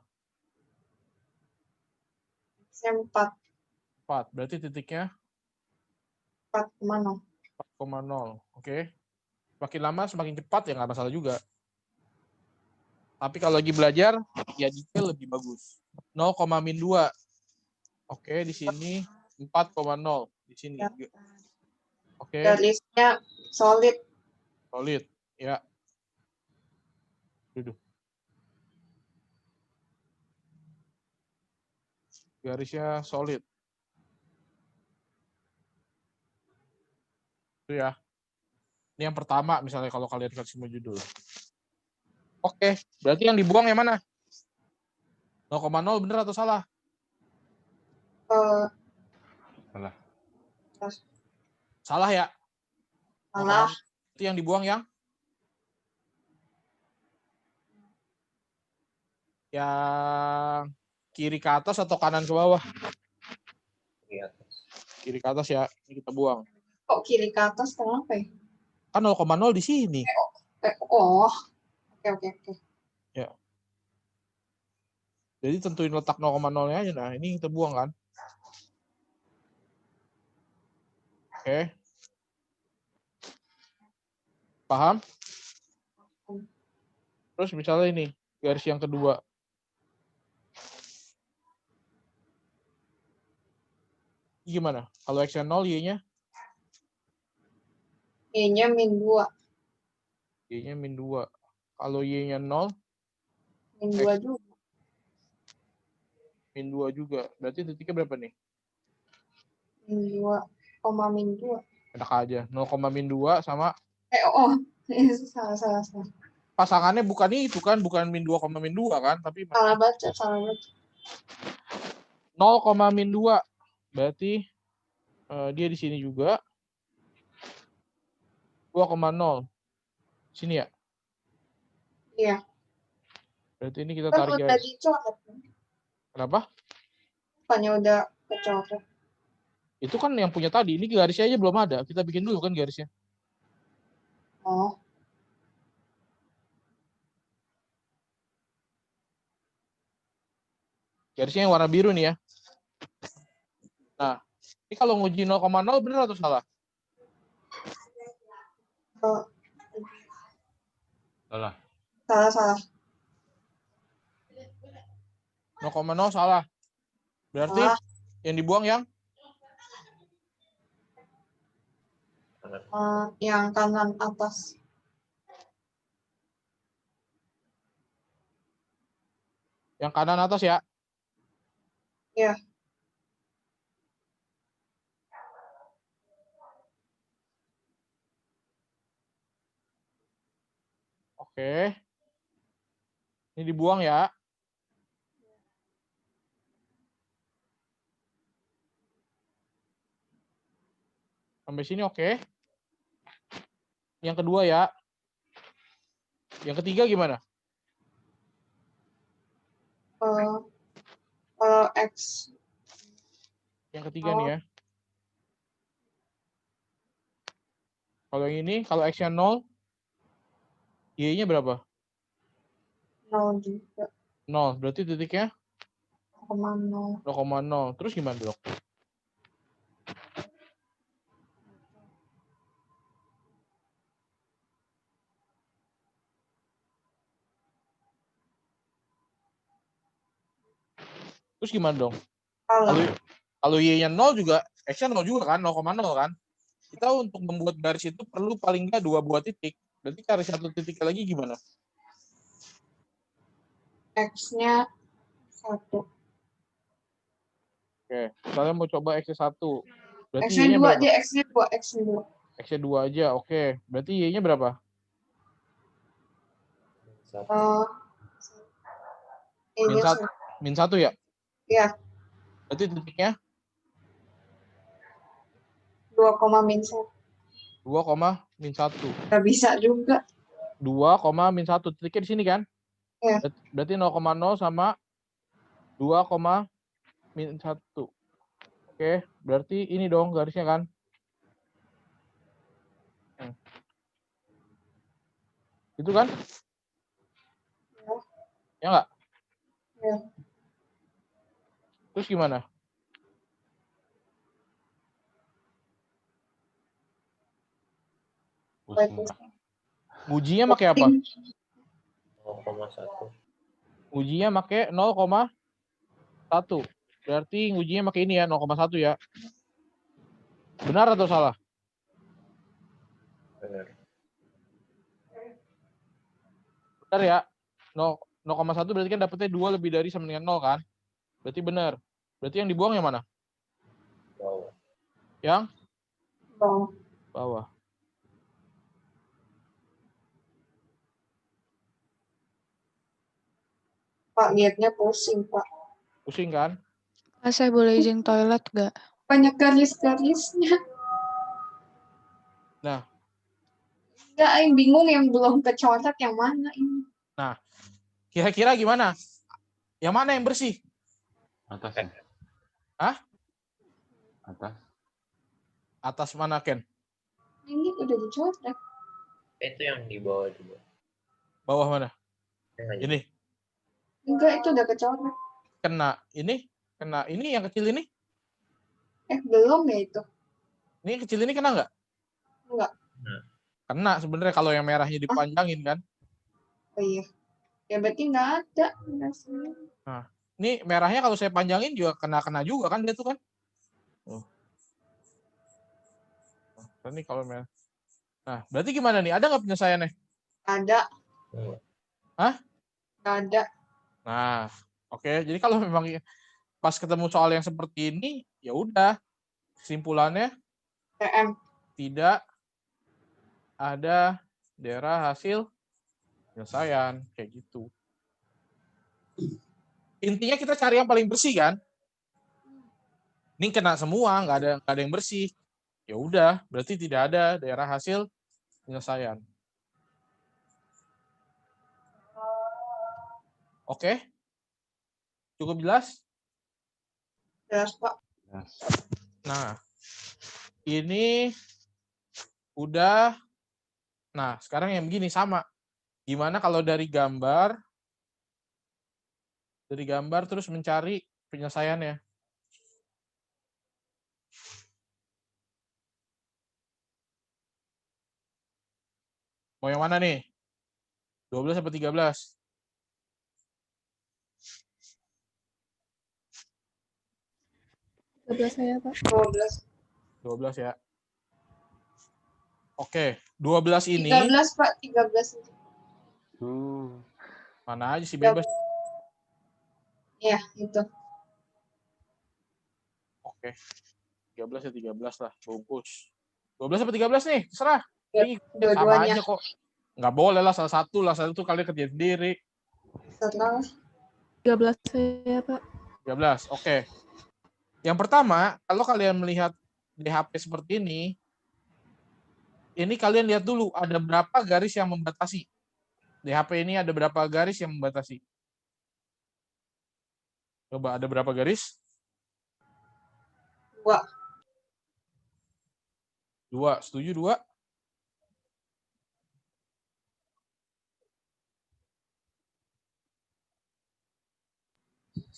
X-nya 4. 4. Berarti titiknya 4,0. 4,0. Oke. Semakin lama semakin cepat ya nggak masalah juga. Tapi kalau lagi belajar ya detail lebih bagus. 0, min 2. Oke, di sini 4,0 di sini. Oke. Garisnya solid. Solid. Ya. Duduk. Garisnya solid. Itu ya. Ini yang pertama misalnya kalau kalian kasih semua judul. Oke, berarti yang dibuang yang mana? 0,0 bener atau salah? Salah. Salah ya? Salah. Itu yang dibuang yang kiri ke atas atau kanan ke bawah? Kiri ke atas ya, ini kita buang. Kok kiri ke atas kenapa ya? Kan 0,0 di sini. Oh. Oke. Ya. Jadi tentuin letak 0,0-nya aja. Nah, ini kita buang kan. Oke. Paham? Terus misalnya ini, garis yang kedua. Gimana? Kalau X-nya 0, Y-nya? Y-nya min 2. Y-nya min 2. Kalau Y-nya 0, Min 2 juga. min 2 juga. Berarti titiknya berapa nih? Min 2, min 2. Enak aja. 0, min 2 sama Salah. pasangannya bukan itu kan, bukan min 2, min 2 kan, tapi Salah baca. 0, min 2. Berarti dia di sini juga 2,0. Sini ya? Iya. Berarti ini kita Kan tarik udah garis. dicoret. Kenapa? Bukannya udah kecoret. Itu kan yang punya tadi. Ini garisnya aja belum ada. Kita bikin dulu kan garisnya. Oh. Garisnya yang warna biru nih ya. Nah, ini kalau nguji 0,0 benar atau salah? Salah. Salah. 0,0 salah. Berarti yang dibuang yang? Yang kanan atas. Yang kanan atas ya? Iya. Oke. Ini dibuang ya. Sampai sini oke. Yang kedua ya. Yang ketiga gimana? Kalau X Yang ketiga nih ya. Kalau yang ini, kalau X-nya 0, Y-nya berapa? 0 juga. 0. Berarti titiknya 0,0. 0,0. Terus gimana, Dok? Terus gimana dong? Kalau Y-nya 0 juga, X-nya 0 juga kan, 0,0 kan? Kita untuk membuat garis itu perlu paling nggak 2 buah titik. Berarti cari 1 titik lagi gimana? X-nya 1. Oke, kalian mau coba X-nya 1. Berarti X-nya Y-nya 2, berapa? dia X-nya 2, X-nya 2. X-nya 2 aja, oke. Berarti Y-nya berapa? Ini Min 1 ya? ya, Berarti titiknya 2,-1. 2,-1. Nggak bisa juga. 2,-1. Titiknya di sini kan? Ya. Berarti 0,0 sama 2,-1. Oke, berarti ini dong garisnya kan? Itu kan? Ya nggak? Ya. Terus gimana? Pusing, Pak. Ujinya pakai apa? 0,1. Ujinya pakai 0,1. Berarti ujinya pakai ini ya, 0,1 ya. Benar atau salah? Benar. Benar ya. 0,1 berarti kan dapetnya 2 lebih dari sama dengan 0 kan? Berarti benar. Berarti yang dibuang yang mana? Bawah. Yang Bawah. bawah. Pak, lihatnya pusing, Pak. Pusing kan? Pak, saya boleh izin toilet nggak? Banyak garis-garisnya. Nah. Nggak, yang bingung yang belum kecoret yang mana ini. Nah, kira-kira gimana? Yang mana yang bersih? Atas. Hah? Atas. Atas mana, Ken? Ini udah dicoret. Itu yang di bawah juga. Bawah mana? Ini. Enggak, itu udah kecoret. Kena ini? Kena ini yang kecil ini? Belum ya itu. Ini yang kecil ini kena nggak? Enggak. Kena sebenarnya kalau yang merahnya dipanjangin kan. Oh iya. Ya berarti nggak ada. Nah, ini merahnya kalau saya panjangin juga kena juga kan dia tuh kan. Ini kalau merah. Nah, berarti gimana nih? Ada nggak penyelesaiannya? Ada. Hah? Nggak ada. Nah, oke. Jadi kalau memang pas ketemu soal yang seperti ini, ya udah. Kesimpulannya TM. tidak ada daerah hasil penyelesaian kayak gitu. Intinya kita cari yang paling bersih kan? Ini kena semua, nggak ada yang bersih. Ya udah, berarti tidak ada daerah hasil penyelesaian. Oke? Cukup jelas? Jelas, Pak. Nah, ini udah. Nah, sekarang yang begini sama. Gimana kalau dari gambar terus mencari penyelesaiannya? Mau yang mana nih? 12 atau 13? 13 saya, Pak. 12. 12 ya. Oke, 12 ini 13, Pak. 13. mana aja sih bebas. Ya, itu. Oke. 13 ya 13 lah, bungkus. 12 apa 13 nih? Terserah. Ini sama Dua-duanya. aja kok. Nggak boleh lah salah satu kalian kerjain sendiri. Setelah 13 saya, Pak. 13. Oke. Yang pertama, kalau kalian melihat DHP seperti ini kalian lihat dulu ada berapa garis yang membatasi. DHP ini ada berapa garis yang membatasi? Coba ada berapa garis? 2. 2. Setuju 2?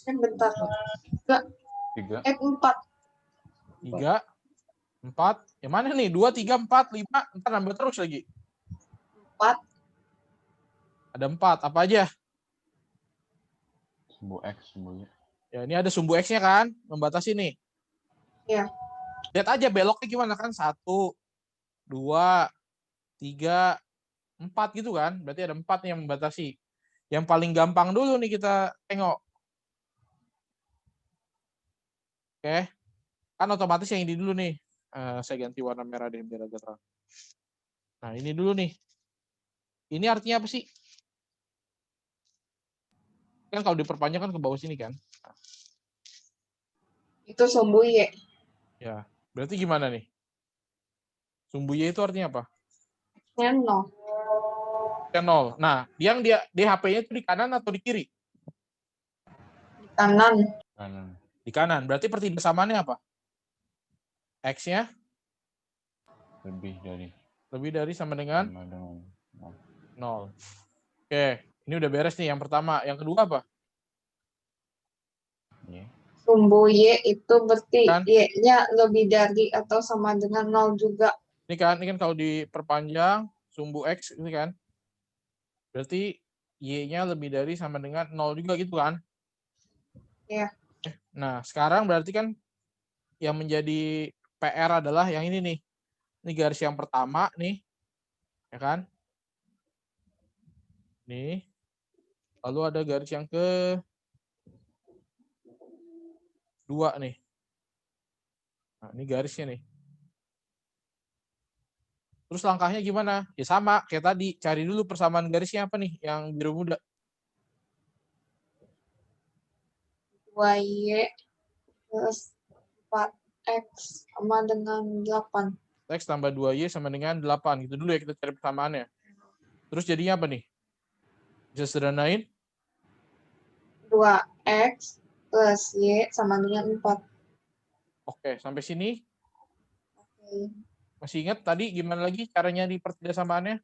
Bentar. 3. 4. 3, 4. Yang mana nih? 2, 3, 4, 5. Ntar nambah terus lagi. 4. Ada 4. Apa aja? Sumbu X, sumbu Y. Ya, ini ada sumbu X-nya kan? Membatasi nih. Ya. Lihat aja beloknya gimana kan? 1, 2, 3, 4 gitu kan? Berarti ada 4 yang membatasi. Yang paling gampang dulu nih kita tengok. Oke. Kan otomatis yang ini dulu nih. Saya ganti warna merah deh biar agak terang. Nah, ini dulu nih. Ini artinya apa sih? Kan kalau diperpanjang kan ke bawah sini kan? Itu sumbu Y. Ya, berarti gimana nih? Sumbu Y itu artinya apa? Nya 0. Yang 0. Nah, yang dia DHP-nya itu di kanan atau di kiri? Di kanan. Kanan. Di kanan. Berarti pertidaksamannya apa? X-nya Lebih dari sama dengan sama dengan 0. Oke, ini udah beres nih yang pertama. Yang kedua apa? Y. Sumbu Y itu berarti Kan? Y-nya lebih dari atau sama dengan 0 juga. Ini kan kalau diperpanjang sumbu X ini kan. Berarti Y-nya lebih dari sama dengan 0 juga gitu kan? Iya. Nah, sekarang berarti kan yang menjadi PR adalah yang ini nih. Ini garis yang pertama nih. Ya kan? Nih. Lalu ada garis yang kedua nih. Nah, ini garisnya nih. Terus langkahnya gimana? Ya sama, kayak tadi. Cari dulu persamaan garisnya apa nih? Yang biru muda. 2Y plus 4X sama dengan 8. X tambah 2Y sama dengan 8. Gitu dulu ya kita cari persamaannya. Terus jadinya apa nih? Bisa sederhanain? 2X plus Y sama dengan 4. Oke, sampai sini. Oke. Masih ingat tadi gimana lagi caranya di pertidakssamaannya?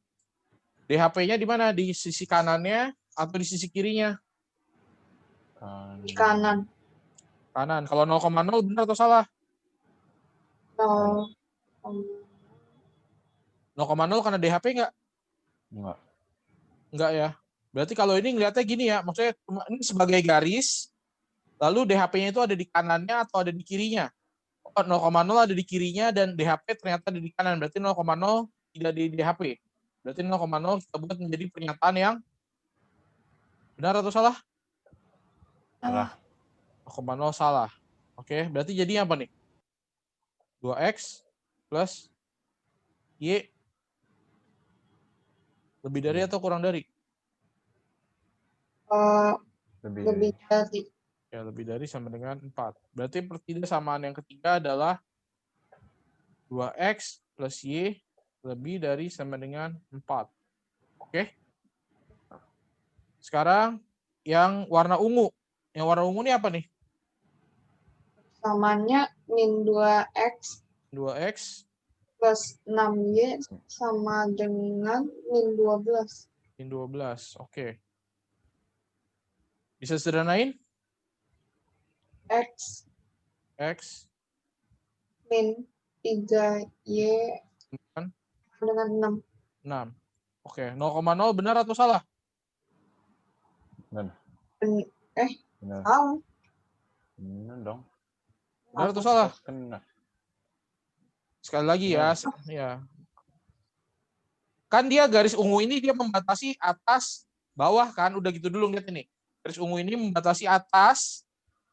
DHP-nya di mana? Di sisi kanannya atau di sisi kirinya? Di kanan. Kanan. Kalau 0,0 benar atau salah? 0. 0,0 karena DHP nggak? Enggak. Enggak ya. Berarti kalau ini ngeliatnya gini ya, maksudnya ini sebagai garis, lalu DHP-nya itu ada di kanannya atau ada di kirinya? 0,0 ada di kirinya dan DHP ternyata ada di kanan. Berarti 0,0 tidak di DHP. Berarti 0,0 kita buat menjadi pernyataan yang benar atau salah? Salah. 0,0 salah. Oke, berarti jadi apa nih? 2X plus Y lebih dari atau kurang dari? Lebih dari. Ya, lebih dari sama dengan 4. Berarti pertidaksamaan yang ketiga adalah 2X plus Y lebih dari sama dengan 4. Oke? Sekarang yang warna ungu. Yang warna ungu ini apa nih? Samanya min 2X 2X plus 6Y sama dengan min 12. min 12. Oke. Bisa sederhanain? X X min 3Y kan dengan 6. 6. Oke, 0,0 benar atau salah? Benar. Benar. Salah. Benar dong. Benar atau salah? Benar. Sekali lagi ya. Ya. Kan dia garis ungu ini dia membatasi atas bawah kan, udah gitu dulu lihat ini. Garis ungu ini membatasi atas,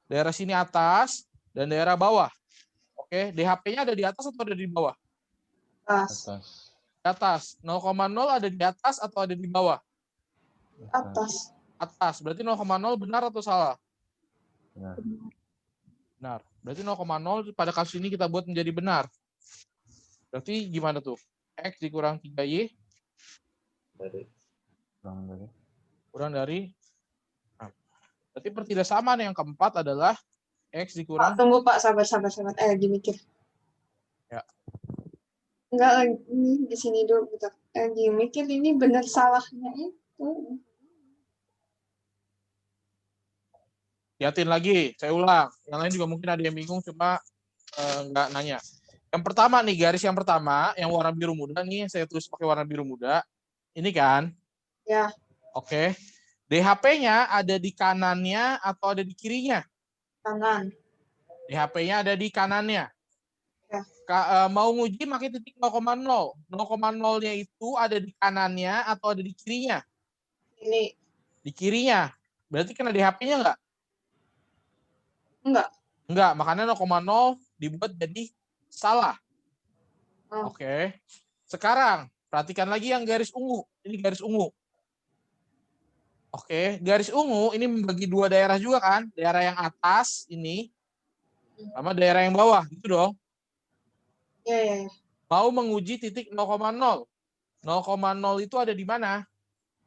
daerah sini atas dan daerah bawah. Oke, DHP-nya ada di atas atau ada di bawah? Atas. Di atas. 0,0 ada di atas atau ada di bawah? Atas. Atas. Berarti 0,0 benar atau salah? Benar. Benar. Berarti 0,0 pada kasus ini kita buat menjadi benar. Berarti gimana tuh? X dikurang 3Y Dari kurang dari. Nah, berarti Berarti pertidaksamaan yang keempat adalah X Pak, dikurang. tunggu Pak, sabar. Lagi mikir. Ya. Enggak lagi ini di sini dulu bentar. Lagi mikir ini benar salahnya itu. Lihatin lagi, saya ulang. Yang lain juga mungkin ada yang bingung, cuma nggak nanya. Yang pertama nih, garis yang pertama, yang warna biru muda nih, saya tulis pakai warna biru muda. Ini kan? Ya, Oke. DHP-nya ada di kanannya atau ada di kirinya? kanan. DHP-nya ada di kanannya. Ya. Mau nguji pakai titik 0,0. 0,0-nya itu ada di kanannya atau ada di kirinya? Ini Di kirinya. Berarti kena DHP-nya nggak? enggak. Enggak, makanya 0,0 dibuat jadi salah. Oh. Oke. Sekarang, perhatikan lagi yang garis ungu. Ini garis ungu. Oke, garis ungu ini membagi dua daerah juga kan? Daerah yang atas ini sama daerah yang bawah, gitu dong. Ya. Mau menguji titik 0,0. 0,0 itu ada di mana?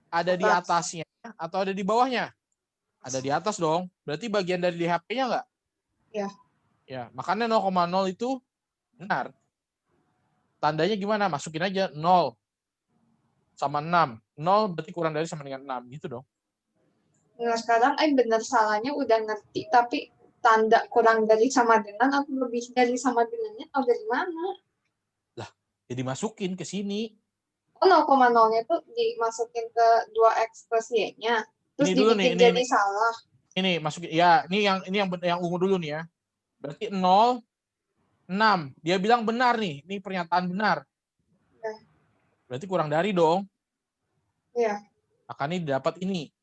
Ada di atasnya atau ada di bawahnya? Ada di atas dong. Berarti bagian dari DHP-nya nggak? Ya. Ya, makanya 0,0 itu benar. Tandanya gimana? Masukin aja 0 sama 6. 0 berarti kurang dari sama dengan 6, gitu dong. Nah, sekarang benar salahnya udah ngerti, tapi tanda kurang dari sama dengan atau lebih dari sama dengannya atau dari mana? Jadi masukin ke sini. Oh, 0,0-nya itu dimasukin ke 2x plus y-nya. Terus Ini dulu dibikin nih, jadi salah. Ini masukin ya, ini yang ungu dulu nih ya. Berarti 0 6. Dia bilang benar nih. Ini pernyataan benar. Ya. Berarti kurang dari dong. Iya. Makanya dapat ini.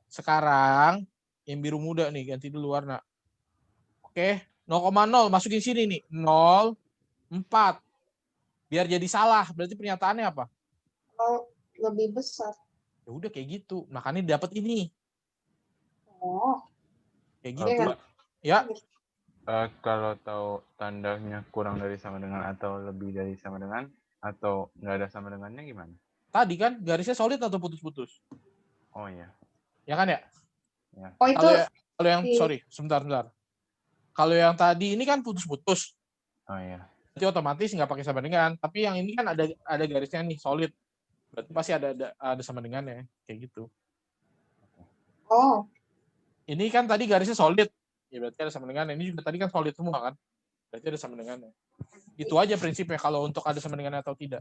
Sekarang yang biru muda nih, ganti dulu warna. Oke, 0,0 masukin sini nih. 0 4. Biar jadi salah. Berarti pernyataannya apa? Oh, lebih besar. Ya udah kayak gitu. Makanya dapat ini. Oh. Kayak Iya gitu. kan? Ya. Kalau tahu tandanya kurang dari sama dengan atau lebih dari sama dengan atau nggak ada sama dengannya gimana? Tadi kan garisnya solid atau putus-putus? Oh iya. Ya kan ya? Ya. Oh, itu Kalau yang sorry, sebentar. Kalau yang tadi ini kan putus-putus. Oh iya. Berarti otomatis nggak pakai sama dengan. Tapi yang ini kan ada garisnya nih solid. Berarti pasti ada sama dengannya, kayak gitu. Oh. Ini kan tadi garisnya solid. Ya berarti ada sama dengannya. Ini juga tadi kan solid semua kan. Berarti ada sama dengannya. Itu aja prinsipnya kalau untuk ada sama dengannya atau tidak.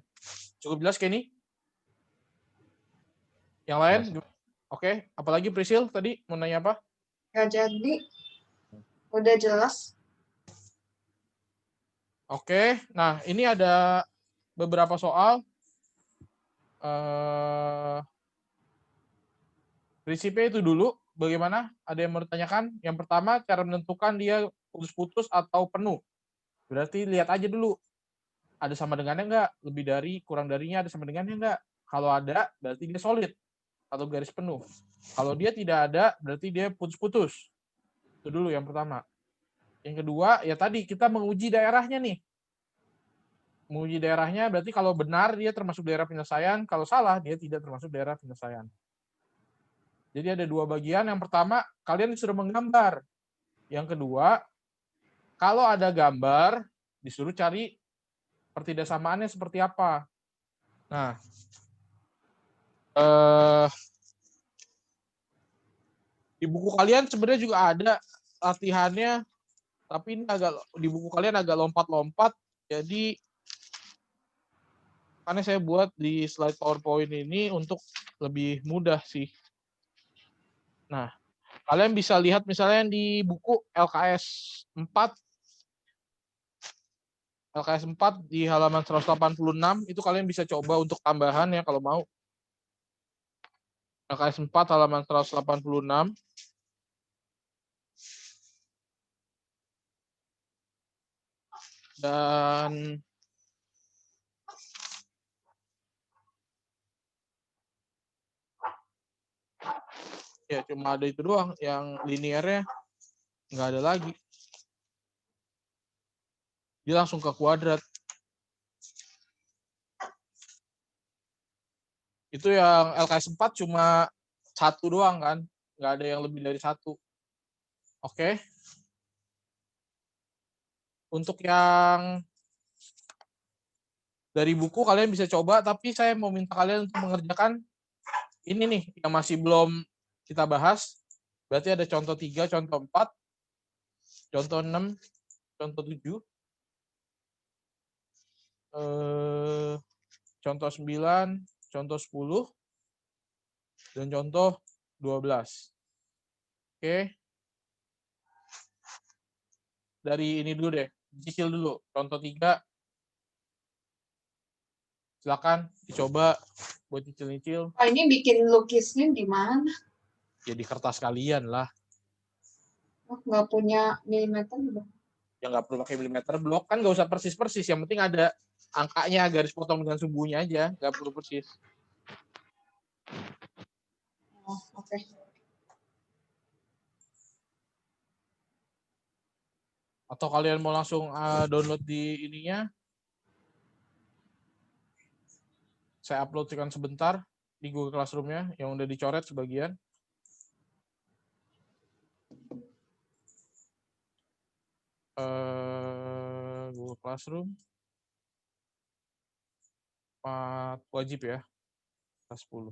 Cukup jelas kayak ini? Yang lain? Oke, apalagi Priscil tadi mau nanya apa? Nggak jadi. Udah jelas. Oke, nah ini ada beberapa soal. Prinsipnya itu dulu. Bagaimana? Ada yang mau ditanyakan? Yang pertama, cara menentukan dia putus-putus atau penuh. Berarti lihat aja dulu. Ada sama dengannya nggak? Lebih dari, kurang darinya ada sama dengannya nggak? Kalau ada, berarti dia solid atau garis penuh. Kalau dia tidak ada, berarti dia putus-putus. Itu dulu yang pertama. Yang kedua, ya tadi kita menguji daerahnya nih. Menguji daerahnya berarti kalau benar dia termasuk daerah penyelesaian, kalau salah dia tidak termasuk daerah penyelesaian. Jadi ada dua bagian. Yang pertama, kalian disuruh menggambar. Yang kedua, kalau ada gambar, disuruh cari pertidaksamaannya seperti apa. Nah, di buku kalian sebenarnya juga ada latihannya, tapi ini di buku kalian agak lompat-lompat. Jadi, karena saya buat di slide PowerPoint ini untuk lebih mudah sih. Nah, kalian bisa lihat misalnya di buku LKS 4 di halaman 186 itu kalian bisa coba untuk tambahan ya kalau mau. LKS 4 halaman 186. Dan ya cuma ada itu doang, yang linearnya nggak ada lagi. Dia langsung ke kuadrat. Itu yang LKS 4 cuma satu doang kan. nggak ada yang lebih dari 1. Oke. Untuk yang dari buku kalian bisa coba, tapi saya mau minta kalian untuk mengerjakan ini nih yang masih belum kita bahas. Berarti ada contoh 3, contoh 4, contoh 6, contoh 7, contoh 9, contoh 10, dan contoh 12. Oke. Dari ini dulu deh, cicil dulu. Contoh 3, silakan dicoba buat nyicil-nyicil. Ini bikin lukisnya di mana? Ya di kertas kalian lah. Nggak punya milimeter juga. Ya nggak perlu pakai milimeter blok, kan nggak usah persis-persis. Yang penting ada angkanya, garis potong dengan sumbunya aja. Nggak perlu persis. Oh, oke. Atau kalian mau langsung download di ininya, saya uploadkan sebentar di Google Classroom-nya yang udah dicoret sebagian. Google Classroom 4 wajib ya, kelas 10.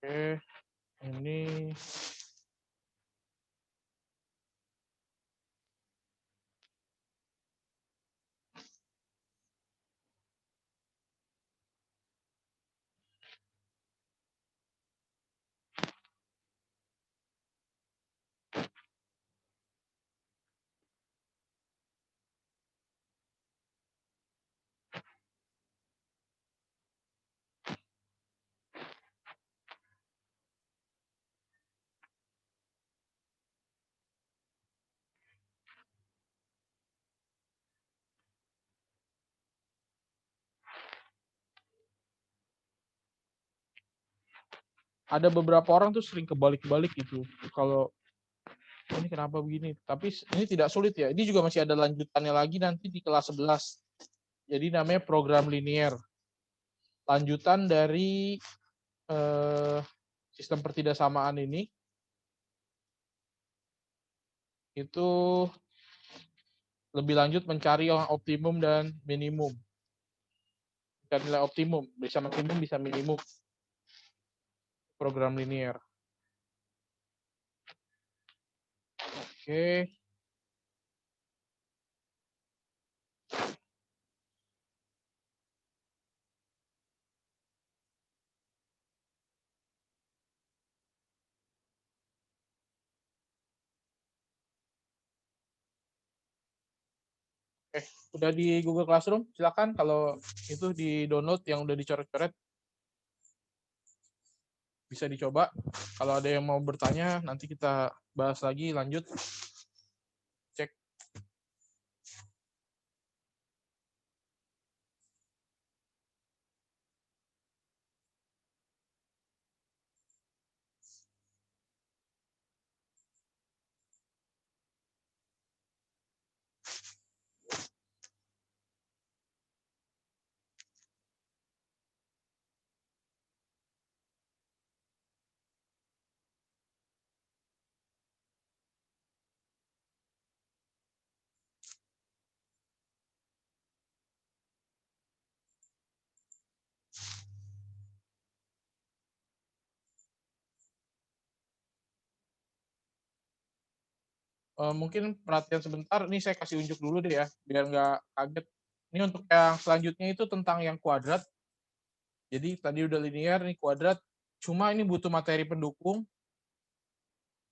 Oke, ini ada beberapa orang tuh sering kebalik-balik gitu. Kalau ini kenapa begini? Tapi ini tidak sulit ya. Ini juga masih ada lanjutannya lagi nanti di kelas 11. Jadi namanya program linear. Lanjutan dari sistem pertidaksamaan ini. Itu lebih lanjut mencari yang optimum dan minimum. Bukan nilai optimum, bisa maksimum, bisa minimum. Program linear. Oke. Udah di Google Classroom, silakan kalau itu di-download yang udah dicoret-coret. Bisa dicoba. Kalau ada yang mau bertanya, nanti kita bahas lagi, lanjut. Cek. Mungkin perhatian sebentar, ini saya kasih unjuk dulu deh ya, biar nggak kaget. Ini untuk yang selanjutnya itu tentang yang kuadrat. Jadi tadi udah linear, ini kuadrat. Cuma ini butuh materi pendukung.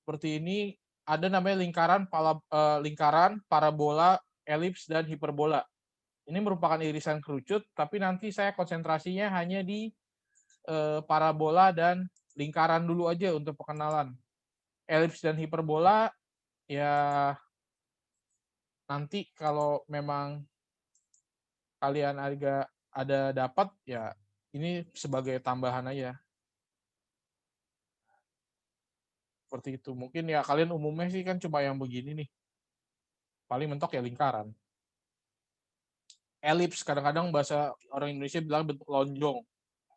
Seperti ini, ada namanya lingkaran, parabola, elips, dan hiperbola. Ini merupakan irisan kerucut, tapi nanti saya konsentrasinya hanya di parabola dan lingkaran dulu aja untuk pengenalan. Elips dan hiperbola, ya nanti kalau memang kalian ada dapat, ya ini sebagai tambahan aja. Seperti itu. Mungkin ya kalian umumnya sih kan cuma yang begini nih. Paling mentok ya lingkaran. elips. Kadang-kadang bahasa orang Indonesia bilang bentuk lonjong.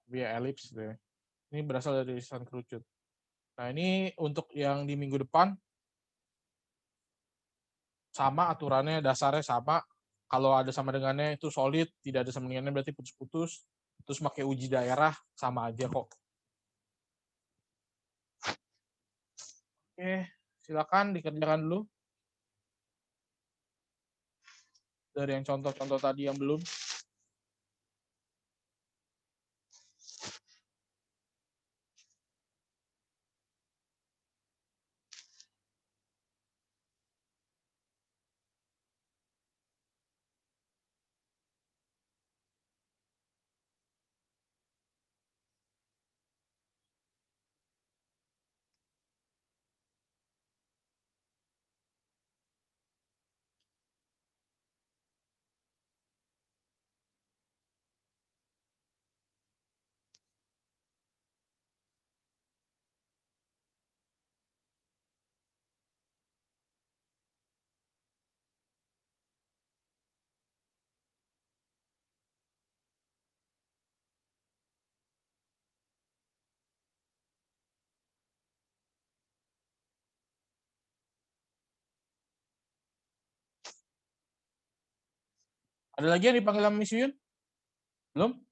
Ya, elips. Ini berasal dari irisan kerucut. Nah, ini untuk yang di minggu depan, sama aturannya, dasarnya sama. Kalau ada sama dengannya itu solid, tidak ada sama dengannya berarti putus-putus. Terus pakai uji daerah, sama aja kok. Oke, silakan dikerjakan dulu. Dari yang contoh-contoh tadi yang belum. Ada lagi yang dipanggil sama Miss Yun? Belum?